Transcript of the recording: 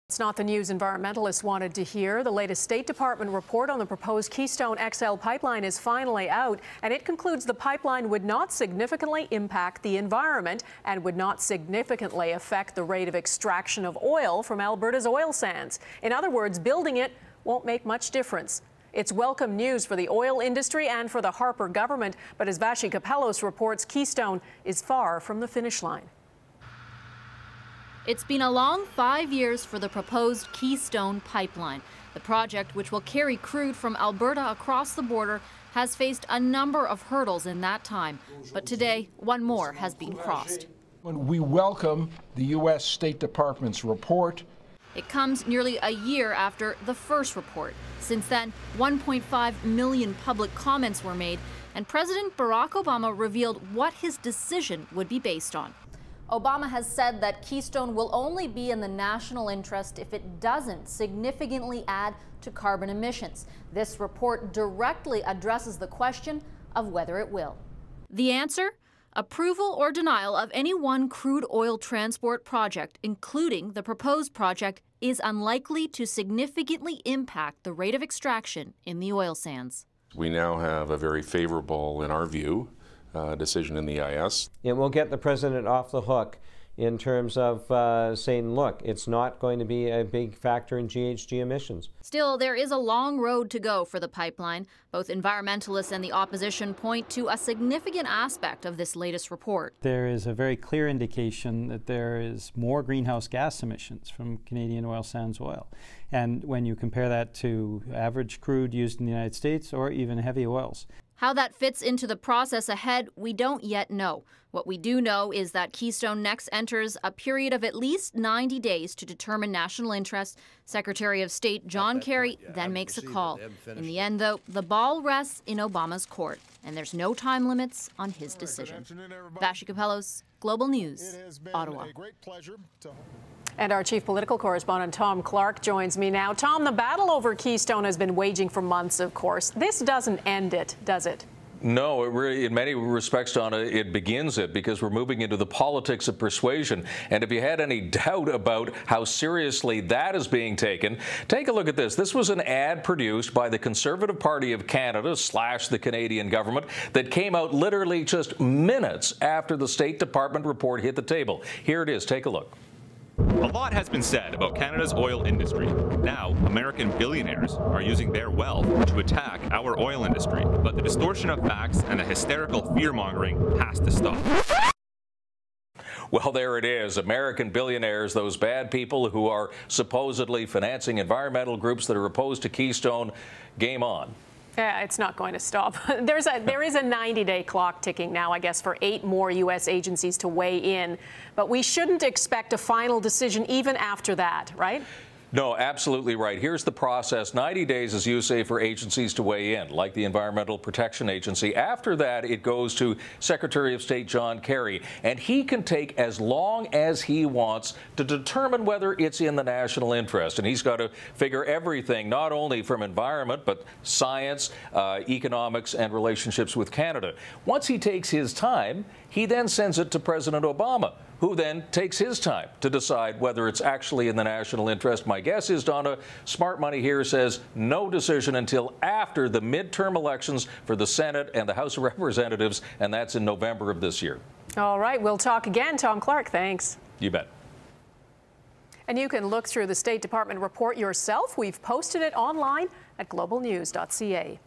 It's not the news environmentalists wanted to hear. The latest State Department report on the proposed Keystone XL pipeline is finally out, and it concludes the pipeline would not significantly impact the environment and would not significantly affect the rate of extraction of oil from Alberta's oil sands. In other words, building it won't make much difference. It's welcome news for the oil industry and for the Harper government, but as Vashi Kapelos reports, Keystone is far from the finish line. It's been a long 5 years for the proposed Keystone pipeline. The project, which will carry crude from Alberta across the border, has faced a number of hurdles in that time. But today, one more has been crossed. We welcome the U.S. State Department's report. It comes nearly a year after the first report. Since then, 1.5 million public comments were made, and President Barack Obama revealed what his decision would be based on. Obama has said that Keystone will only be in the national interest if it doesn't significantly add to carbon emissions. This report directly addresses the question of whether it will. The answer? Approval or denial of any one crude oil transport project, including the proposed project, is unlikely to significantly impact the rate of extraction in the oil sands. We now have a very favorable, in our view, decision in the EIS. It will get the president off the hook in terms of saying, look, it's not going to be a big factor in GHG emissions. Still, there is a long road to go for the pipeline. Both environmentalists and the opposition point to a significant aspect of this latest report. There is a very clear indication that there is more greenhouse gas emissions from Canadian oil sands oil. And when you compare that to average crude used in the United States or even heavy oils. How that fits into the process ahead, we don't yet know. What we do know is that Keystone next enters a period of at least 90 days to determine national interest. Secretary of State John Kerry then makes a call. In the end, though, the ball rests in Obama's court, and there's no time limits on his decision. Vashi Kapelos, Global News, Ottawa. And our chief political correspondent, Tom Clark, joins me now. Tom, the battle over Keystone has been waging for months, of course. This doesn't end it, does it? No, it really, in many respects, Donna, it begins it, because we're moving into the politics of persuasion. And if you had any doubt about how seriously that is being taken, take a look at this. This was an ad produced by the Conservative Party of Canada / the Canadian government that came out literally just minutes after the State Department report hit the table. Here it is. Take a look. A lot has been said about Canada's oil industry. Now, American billionaires are using their wealth to attack our oil industry. But the distortion of facts and the hysterical fear-mongering has to stop. Well, there it is. American billionaires, those bad people who are supposedly financing environmental groups that are opposed to Keystone. Game on. Yeah, it's not going to stop. There is a 90-day clock ticking now, I guess, for 8 more U.S. agencies to weigh in. But we shouldn't expect a final decision even after that, right? No, absolutely right. Here's the process. 90 days, as you say, for agencies to weigh in, like the Environmental Protection Agency. After that, it goes to Secretary of State John Kerry, and he can take as long as he wants to determine whether it's in the national interest. And he's got to figure everything, not only from environment, but science, economics, and relationships with Canada. Once he takes his time, he then sends it to President Obama, who then takes his time to decide whether it's actually in the national interest. My guess is, Donna, smart money here says no decision until after the midterm elections for the Senate and the House of Representatives, and that's in November of this year. All right, we'll talk again. Tom Clark, thanks. You bet. And you can look through the State Department report yourself. We've posted it online at globalnews.ca.